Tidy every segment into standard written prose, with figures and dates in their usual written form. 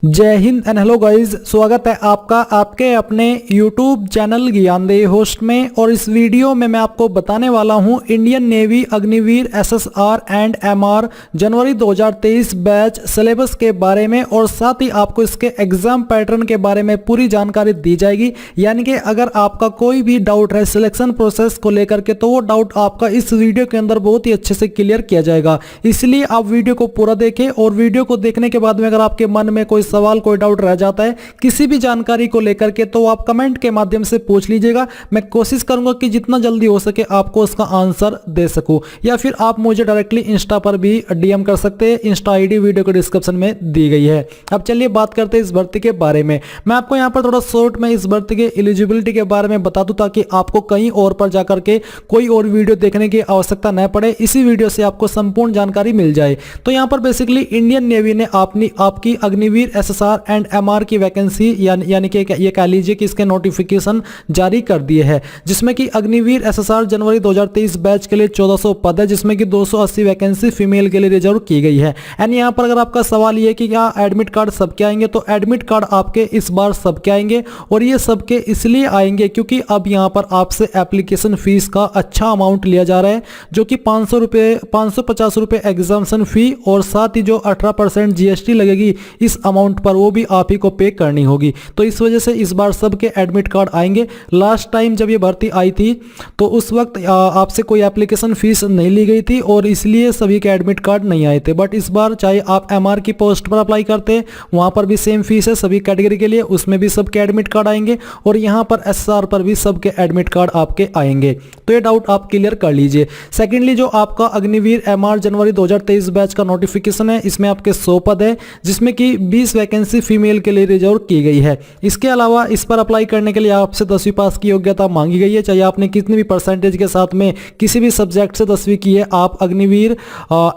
जय Hind and hello guys, स्वागत है आपका आपके अपने YouTube चैनल ज्ञानदेही होस्ट में। और इस वीडियो में मैं आपको बताने वाला हूं Indian navy Agniveer SSR and MR January 2023 batch syllabus के बारे में, और साथ ही आपको इसके एग्जाम पैटर्न के बारे में पूरी जानकारी दी जाएगी। यानी कि अगर आपका कोई भी डाउट है सिलेक्शन प्रोसेस को लेकर के, तो वो डाउट आपका इस वीडियो के अंदर बहुत ही अच्छे से क्लियर किया जाएगा। इसलिए आप वीडियो को पूरा देखें, और वीडियो को देखने के बाद में अगर आपके मन में कोई सवाल कोई डाउट रह जाता है किसी भी जानकारी को लेकर के, तो आप कमेंट के माध्यम से पूछ लीजिएगा। मैं कोशिश करूंगा कि जितना जल्दी हो सके आपको उसका आंसर दे सकूं, या फिर आप मुझे डायरेक्टली इंस्टा पर भी डीएम कर सकते हैं। इंस्टा आईडी वीडियो के डिस्क्रिप्शन में दी गई है। अब चलिए बात करते हैं इस भर्ती के बारे में। मैं आपको यहां पर थोड़ा शॉर्ट में इस भर्ती के एलिजिबिलिटी के बारे में बता दूं, ताकि आपको कहीं और पर जाकर के कोई और वीडियो देखने की आवश्यकता न पड़े, इसी वीडियो से आपको संपूर्ण जानकारी मिल जाए। तो यहां पर बेसिकली इंडियन नेवी ने आपकी अग्निवीर SSR एंड MR की वैकेंसी यानी कि ये कह लीजिए कि इसके नोटिफिकेशन जारी कर दिए हैं, जिसमें कि अग्निवीर SSR जनवरी 2023 बैच के लिए 1400 पद है, जिसमें कि 280 वैकेंसी फीमेल के लिए रिजर्व की गई है। एंड यहाँ पर अगर आपका सवाल ये कि क्या एडमिट कार्ड सबके आएंगे, तो एडमिट कार्ड आपके इस बार सबके आएंगे, और ये सबके इसलिए आएंगे क्योंकि अब यहाँ पर आपसे एप्लीकेशन फीस का अच्छा अमाउंट लिया जा रहा है, जो कि 550 रुपये एग्जामिनेशन फी, और साथ ही जो 18% GST लगेगी इस अमाउंट पर, वो भी आप ही को पे करनी होगी। तो इस वजह से इस बार सबके एडमिट कार्ड आएंगे। लास्ट टाइम जब ये भर्ती आई थी तो उस वक्त आपसे कोई एप्लीकेशन फीस नहीं ली गई थी, और इसलिए सभी के एडमिट कार्ड नहीं आए थे। बट इस बार चाहे आप MR की पोस्ट पर अप्लाई करते हैं, वहां पर भी सेम फीस है सभी कैटेगरी के लिए, उसमें भी सबके एडमिट कार्ड आएंगे, और यहाँ पर SSR पर भी सबके एडमिट कार्ड आपके आएंगे। तो ये डाउट आप क्लियर कर लीजिए। सेकेंडली, जो आपका अग्निवीर MR जनवरी 2023 बैच का नोटिफिकेशन है, इसमें आपके 100 पद है, जिसमें कि 20 वैकेंसी फीमेल के लिए रिजर्व की गई है। इसके अलावा इस पर अप्लाई करने के लिए आपसे 10वीं पास की योग्यता मांगी गई है। चाहे आपने कितनी भी परसेंटेज के साथ में किसी भी सब्जेक्ट से 10वीं की है, आप अग्निवीर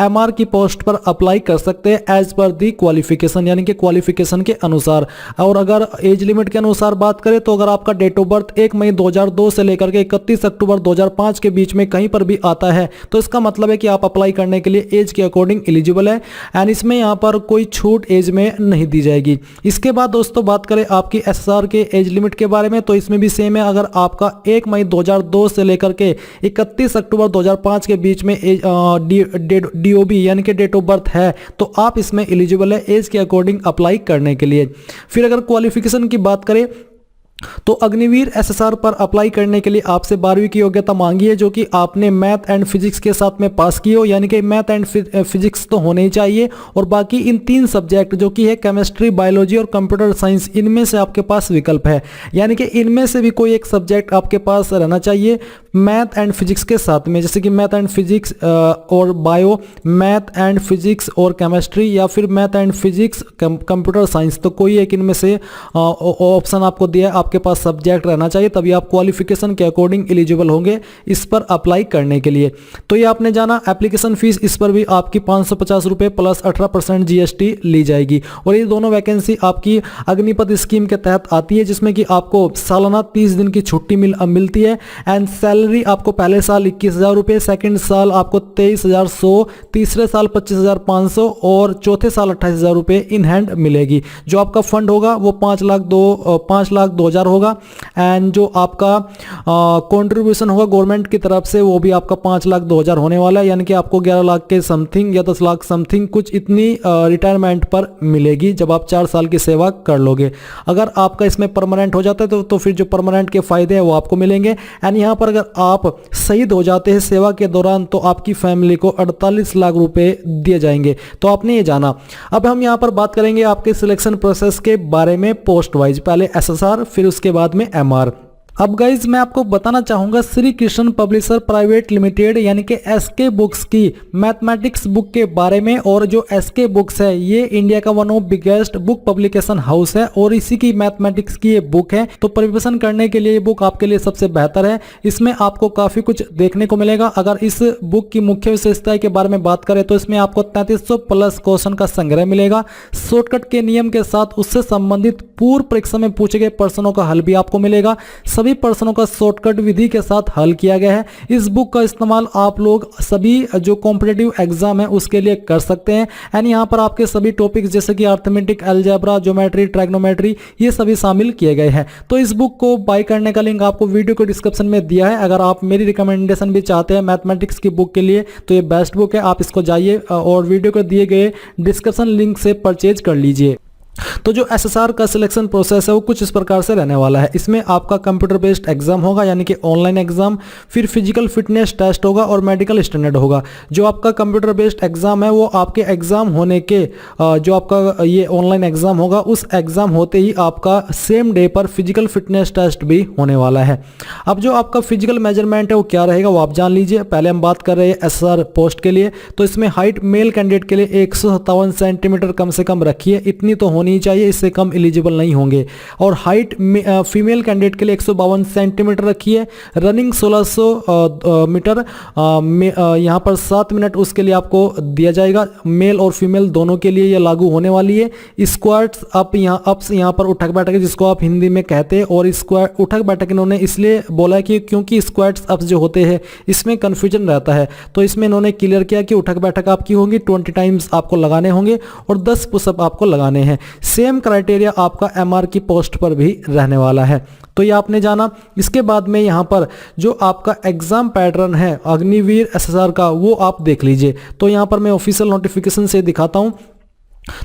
MR की पोस्ट पर अप्लाई कर सकते हैं एज पर दी क्वालिफिकेशन, यानी कि क्वालिफिकेशन के अनुसार। और अगर एज लिमिट के अनुसार बात करें, तो अगर आपका डेट ऑफ बर्थ 1 मई 2002 से लेकर के 31 अक्टूबर 2005 के बीच में कहीं पर भी आता है, तो इसका मतलब है कि आप अप्लाई करने के लिए एज के अकॉर्डिंग एलिजिबल है, एंड इसमें यहाँ पर कोई छूट एज में नहीं दी जाएगी। इसके बाद दोस्तों बात करें आपकी SSR के एज लिमिट के बारे में, तो इसमें भी सेम है। अगर आपका 1 मई 2002 से लेकर के 31 अक्टूबर 2005 के बीच में DOB यानी कि डेट ऑफ बर्थ है, तो आप इसमें एलिजिबल है एज के अकॉर्डिंग अप्लाई करने के लिए। फिर अगर क्वालिफिकेशन की बात करें, तो अग्निवीर SSR पर अप्लाई करने के लिए आपसे 12वीं की योग्यता मांगी है, जो कि आपने मैथ एंड फिजिक्स के साथ में पास की हो, यानी कि मैथ एंड फिजिक्स तो होने ही चाहिए, और बाकी इन 3 सब्जेक्ट जो कि है केमिस्ट्री, बायोलॉजी और कंप्यूटर साइंस, इनमें से आपके पास विकल्प है, यानी कि इनमें से भी कोई एक सब्जेक्ट आपके पास रहना चाहिए मैथ एंड फिजिक्स के साथ में, जैसे कि मैथ एंड फिजिक्स और बायो, मैथ एंड फिजिक्स और केमिस्ट्री, या फिर math and physics computer science. तो कोई एक इनमें से ऑप्शन आपको दिया, आपके पास सब्जेक्ट रहना चाहिए, तभी आप क्वालिफिकेशन के अकॉर्डिंग एलिजिबल होंगे इस पर अप्लाई करने के लिए। तो ये आपने जाना। एप्लीकेशन फीस इस पर भी आपकी 550 रुपये प्लस 18% GST ली जाएगी। और ये दोनों वैकेंसी आपकी अग्निपथ स्कीम के तहत आती है, जिसमें कि आपको सालाना 30 दिन की छुट्टी मिलती है, एंड सैलरी आपको पहले साल 21,000 रुपये, सेकेंड साल आपको 23,100, तीसरे साल 25,500, और चौथे साल 28,000 रुपये इन हैंड मिलेगी। जो आपका फंड होगा वो 5,02,000 होगा, एंड जो आपका कंट्रीब्यूशन होगा गवर्नमेंट की तरफ से, वो भी आपका 5,02,000 होने वाला है, यानी कि आपको 11 लाख के समथिंग या 10 लाख समथिंग कुछ इतनी रिटायरमेंट पर मिलेगी जब आप 4 साल की सेवा कर लोगे। अगर आपका इसमें परमानेंट हो जाता है तो फिर जो परमानेंट के फायदे हैं वो आपको मिलेंगे। एंड यहाँ पर अगर आप शहीद हो जाते हैं सेवा के दौरान, तो आपकी फैमिली को 48 लाख रुपए दिए जाएंगे। तो आपने ये जाना। अब हम यहाँ पर बात करेंगे आपके सिलेक्शन प्रोसेस के बारे में पोस्ट वाइज। पहले SSR, फिर उसके बाद में MR। अब गाइज मैं आपको बताना चाहूंगा Shri Krishna publisher private limited यानी कि SK बुक्स की मैथमेटिक्स बुक के बारे में। और जो SK बुक्स है ये इंडिया का one of biggest book publication house है, और इसी की मैथमेटिक्स की ये बुक है। तो प्रिपरेशन करने के लिए ये बुक आपके लिए सबसे बेहतर है। इसमें आपको काफी कुछ देखने को मिलेगा। अगर इस बुक की मुख्य विशेषता के बारे में बात करें, तो इसमें आपको 3300 प्लस क्वेश्चन का संग्रह मिलेगा, शॉर्टकट के नियम के साथ उससे संबंधित पूर्व परीक्षा में पूछे गए प्रश्नों का हल भी आपको मिलेगा। सभी सभी प्रश्नों का शॉर्टकट विधि के साथ हल किया गया है। इस बुक का इस्तेमाल आप लोग सभी जो कॉम्पिटिटिव एग्जाम है उसके लिए कर सकते हैं। एंड यहाँ पर आपके सभी टॉपिक्स जैसे कि अर्थमेटिक, अलजेब्रा, ज्योमेट्री, ट्राइग्नोमेट्री ये सभी शामिल किए गए हैं। तो इस बुक को बाय करने का लिंक आपको वीडियो के डिस्क्रिप्शन में दिया है। अगर आप मेरी रिकमेंडेशन भी चाहते हैं मैथमेटिक्स की बुक के लिए तो ये बेस्ट बुक है, आप इसको जाइए और वीडियो को दिए गए डिस्क्रिप्शन लिंक से परचेज कर लीजिए। तो जो एसएसआर का सिलेक्शन प्रोसेस है वो कुछ इस प्रकार से रहने वाला है। इसमें आपका कंप्यूटर बेस्ड एग्जाम होगा यानी कि ऑनलाइन एग्जाम, फिर फिजिकल फिटनेस टेस्ट होगा और मेडिकल स्टैंडर्ड होगा। जो आपका कंप्यूटर बेस्ड एग्जाम है वो आपके एग्जाम होने के जो आपका ये ऑनलाइन एग्जाम होगा उस एग्जाम होते ही आपका सेम डे पर फिजिकल फिटनेस टेस्ट भी होने वाला है। अब जो आपका फिजिकल मेजरमेंट है वो क्या रहेगा वो आप जान लीजिए। पहले हम बात कर रहे हैं एसएसआर पोस्ट के लिए, तो इसमें हाइट मेल कैंडिडेट के लिए 157 सेंटीमीटर कम से कम रखिए, इतनी तो होनी चाहिए, इससे कम एलिजिबल नहीं होंगे। और हाइट फीमेल कैंडिडेट के लिए 152 सेंटीमीटर रखिए। रनिंग 1600 मीटर यहाँ पर 7 मिनट उसके लिए आपको दिया जाएगा। मेल और फीमेल दोनों के लिए यह लागू होने वाली है। स्क्वाट्स अप्स यहाँ पर उठक बैठक जिसको आप हिंदी में कहते हैं, और स्क्वाट उठक बैठक इन्होंने इसलिए बोला कि क्योंकि स्क्वाट्स अप्स जो होते हैं इसमें कंफ्यूजन रहता है, तो इसमें इन्होंने क्लियर किया कि उठक बैठक आपकी होंगी 20 टाइम्स आपको लगाने होंगे और 10 पुशअप आपको लगाने हैं। सेम क्राइटेरिया आपका एमआर की पोस्ट पर भी रहने वाला है। तो ये आपने जाना। इसके बाद में यहाँ पर जो आपका एग्जाम पैटर्न है अग्निवीर एसएसआर का वो आप देख लीजिए। तो यहाँ पर मैं ऑफिशियल नोटिफिकेशन से दिखाता हूँ।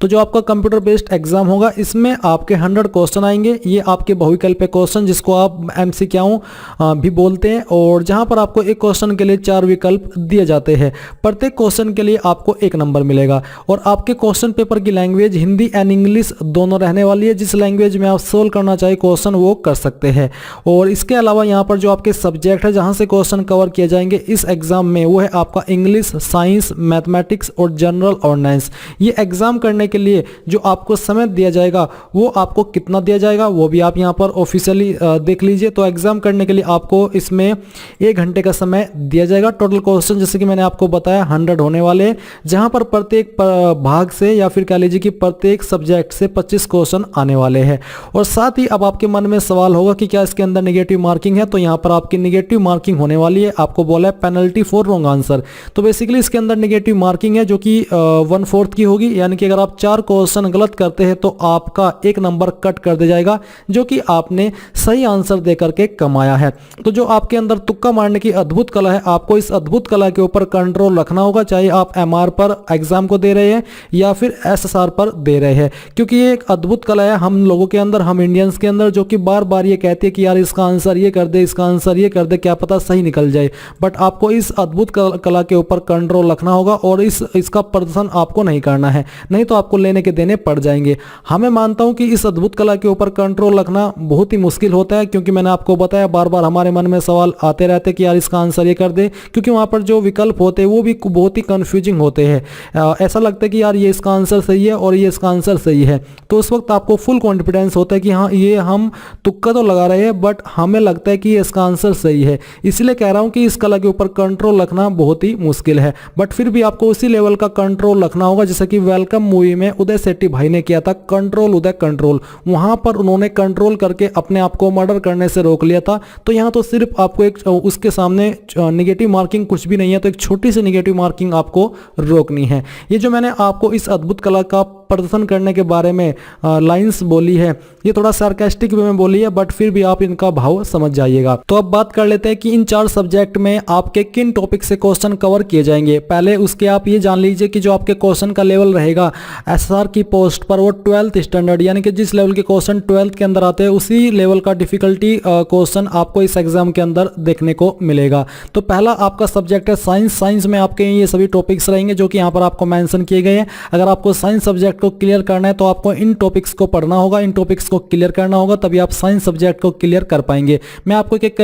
तो जो आपका कंप्यूटर बेस्ड एग्जाम होगा इसमें आपके 100 क्वेश्चन आएंगे। ये आपके बहुविकल्पीय क्वेश्चन जिसको आप एमसीक्यू भी बोलते हैं, और जहां पर आपको एक क्वेश्चन के लिए 4 विकल्प दिए जाते हैं। प्रत्येक क्वेश्चन के लिए आपको 1 नंबर मिलेगा। और आपके क्वेश्चन पेपर की लैंग्वेज हिंदी एंड इंग्लिश दोनों रहने वाली है। जिस लैंग्वेज में आप सोल्व करना चाहे क्वेश्चन वो कर सकते हैं। और इसके अलावा यहाँ पर जो आपके सब्जेक्ट है जहाँ से क्वेश्चन कवर किए जाएंगे इस एग्जाम में वो है आपका इंग्लिश, साइंस, मैथमेटिक्स और जनरल अवेयरनेस। ये एग्जाम करने के लिए जो आपको समय दिया जाएगा वो आपको कितना दिया जाएगा वो भी आप यहां पर ऑफिशियली देख लीजिए। तो एग्जाम करने के लिए आपको इसमें 1 घंटे का समय दिया जाएगा। टोटल क्वेश्चन जैसे कि मैंने आपको बताया 100 होने वाले हैं, जहां पर प्रत्येक भाग से या फिर कह लीजिए कि प्रत्येक सब्जेक्ट से 25 क्वेश्चन आने वाले हैं। और साथ ही अब आपके मन में सवाल होगा कि क्या इसके अंदर नेगेटिव मार्किंग है, तो यहां पर आपकी नेगेटिव मार्किंग होने वाली है। आपको बोला है पेनल्टी फॉर रॉन्ग आंसर। तो बेसिकली इसके अंदर नेगेटिव मार्किंग है जो कि 1/4 की होगी, यानी कि अगर आप 4 क्वेश्चन गलत करते हैं तो आपका 1 नंबर कट कर दिया जाएगा जो कि आपने सही आंसर दे करके कमाया है। तो जो आपके अंदर तुक्का मारने की अद्भुत कला है, आपको इस अद्भुत कला के ऊपर कंट्रोल रखना होगा, चाहे आप एमआर पर एग्जाम को दे रहे हैं या फिर एसएसआर पर दे रहे हैं, क्योंकि ये एक अद्भुत कला है हम लोगों के अंदर, हम इंडियंस के अंदर, जो कि बार बार ये कहते हैं कि यार इसका आंसर ये कर दे, इसका आंसर ये कर दे, क्या पता सही निकल जाए। बट आपको इस अद्भुत कला के ऊपर कंट्रोल रखना होगा और इसका प्रदर्शन आपको नहीं करना है, नहीं तो आपको लेने के देने पड़ जाएंगे। हमें मानता हूं कि इस अद्भुत कला के ऊपर कंट्रोल रखना बहुत ही मुश्किल होता है, क्योंकि मैंने आपको बताया बार बार हमारे मन में सवाल आते रहते कि यार इसका आंसर ये कर दे, क्योंकि वहां पर जो विकल्प होते हैं वो भी बहुत ही कंफ्यूजिंग होते हैं। ऐसा लगता है कि यार ये इसका आंसर सही है और ये इसका आंसर सही है, तो उस वक्त आपको फुल कॉन्फिडेंस होता है कि हाँ ये हम तुक्का तो लगा रहे हैं बट हमें लगता है कि ये इसका आंसर सही है। इसलिए कह रहा हूं कि इस कला के ऊपर कंट्रोल रखना बहुत ही मुश्किल है, बट फिर भी आपको उसी लेवल का कंट्रोल रखना होगा जैसा कि वेलकम मूवी में उदय शेट्टी भाई ने किया था, कंट्रोल उदय कंट्रोल। वहां पर उन्होंने कंट्रोल करके अपने आप को मर्डर करने से रोक लिया था। तो यहां तो सिर्फ आपको एक उसके सामने नेगेटिव मार्किंग कुछ भी नहीं है, तो एक छोटी सी नेगेटिव मार्किंग आपको रोकनी है। ये जो मैंने आपको इस अद्भुत कला का प्रदर्शन करने के बारे में लाइंस बोली है, ये थोड़ा सार्कास्टिक वे में बोली है, बट फिर भी आप इनका भाव समझ जाइएगा। तो अब बात कर लेते हैं कि इन 4 सब्जेक्ट में आपके किन टॉपिक से क्वेश्चन कवर किए जाएंगे। पहले उसके आप ये जान लीजिए कि जो आपके क्वेश्चन का लेवल रहेगा एसआर की पोस्ट पर वो 12th स्टैंडर्ड, यानी कि जिस लेवल के क्वेश्चन 12th के अंदर आते हैं उसी लेवल का डिफिकल्टी क्वेश्चन आपको इस एग्जाम के अंदर देखने को मिलेगा। तो पहला आपका सब्जेक्ट है साइंस। साइंस में आपके ये सभी टॉपिक्स रहेंगे जो कि यहाँ पर आपको मेंशन किए गए हैं। अगर आपको साइंस सब्जेक्ट को क्लियर करना है तो आपको इन टॉपिक्स को पढ़ना होगा, इन टॉपिक्स को क्लियर करना होगा, तभी आप साइंस सब्जेक्ट को क्लियर कर पाएंगे। मैं आपको एक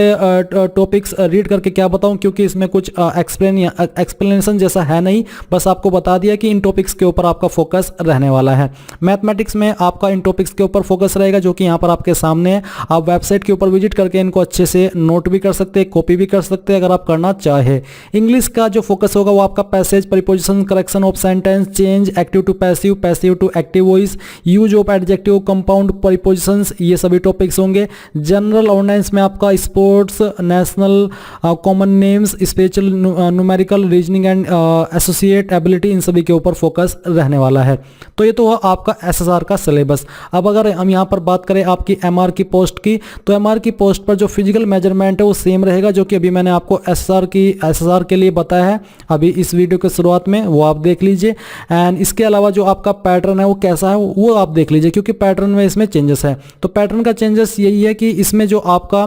टॉपिक्स रीड करके क्या बताऊं, क्योंकि इसमें कुछ एक्सप्लेनेशन जैसा है नहीं, बस आपको बता दिया कि इन टॉपिक्स के ऊपर आपका फोकस रहने वाला है। मैथमेटिक्स में आपका इन टॉपिक्स के ऊपर फोकस रहेगा जो कि यहाँ पर आपके सामने है। आप वेबसाइट के ऊपर विजिट करके इनको अच्छे से नोट भी कर सकते हैं, कॉपी भी कर सकते हैं अगर आप करना चाहे। इंग्लिश का जो फोकस होगा वो आपका passage, preposition, correction of sentence, change, active to passive passive to active voice, use of adjective, compound prepositions, ये सभी टॉपिक्स होंगे। जनरल अवेयरनेस में आपका sports, national common names, special numerical, reasoning and associate ability, इन सभी के ऊपर focus रहने वाला है। तो ये तो हुआ आपका एसएसआर का सिलेबस। अब अगर हम यहाँ पर बात करें आपकी एमआर की पोस्ट की, तो एमआर की पोस्ट पर जो फिजिकल मेजरमेंट है वो सेम रहेगा, जो कि अभी मैंने आपको एसएसआर के लिए बताया है अभी इस वीडियो के शुरुआत में, वो आप देख लीजिए। एंड इसके अलावा जो आपका पैटर्न है वो कैसा है वो आप देख लीजिए, क्योंकि पैटर्न में इसमें चेंजेस है। तो पैटर्न का चेंजेस यही है कि इसमें जो आपका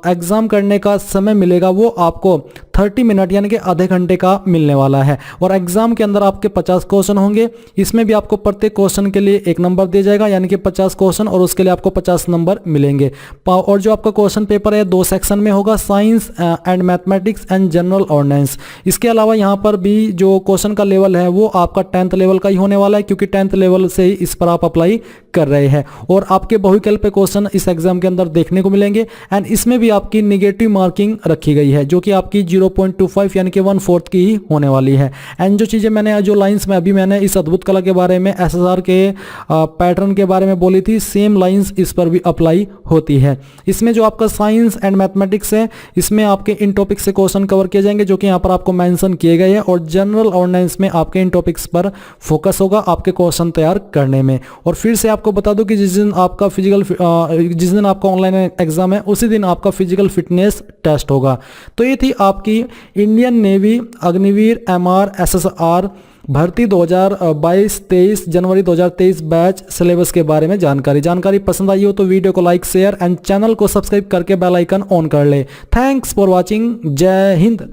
एग्जाम करने का समय मिलेगा वो आपको 30 मिनट यानी कि आधे घंटे का मिलने वाला है। और एग्जाम के अंदर आपके 50 क्वेश्चन होंगे, इसमें भी आपको प्रत्येक क्वेश्चन के लिए 1 नंबर दिया जाएगा, यानी कि 50 क्वेश्चन और उसके लिए आपको 50 नंबर मिलेंगे। और जो आपका क्वेश्चन पेपर है 2 सेक्शन में होगा, science and mathematics and general awareness. इसके अलावा यहाँ पर भी जो क्वेश्चन का लेवल है वो आपका 10th लेवल का ही होने वाला है, क्योंकि 10th लेवल से ही इस पर आप अप्लाई कर रहे हैं। और आपके बहुविकल्प पे क्वेश्चन इस एग्जाम के अंदर देखने को मिलेंगे। एंड इसमें भी आपकी निगेटिव मार्किंग रखी गई है, जो कि आपकी 0.25 यानी कि 1/4 की ही होने वाली है। एंड जो चीजें मैंने जो लाइंस में अभी मैंने इस अद्भुत कला के बारे में, एसएसआर के पैटर्न के बारे में बोली थी, सेम लाइंस इस पर भी अप्लाई होती है। इसमें जो आपका साइंस एंड मैथमेटिक्स है, इसमें आपके इन टॉपिक्स से क्वेश्चन कवर किए जाएंगे, जो कि यहाँ पर आपको मेंशन किए गए हैं। और जनरल अवेयरनेस में आपके इन टॉपिक्स पर फोकस होगा आपके क्वेश्चन तैयार करने में। और फिर से आपको बता दूं कि जिस दिन आपका ऑनलाइन एग्जाम है उसी दिन आपका फिजिकल फिटनेस टेस्ट होगा। तो ये थी आपकी Indian navy Agniveer MR SSR भर्ती 2022-23 जनवरी 2023 बैच सिलेबस के बारे में जानकारी पसंद आई हो तो वीडियो को लाइक, शेयर एंड चैनल को सब्सक्राइब करके बेल आइकन ऑन कर ले। Thanks for watching. जय हिंद।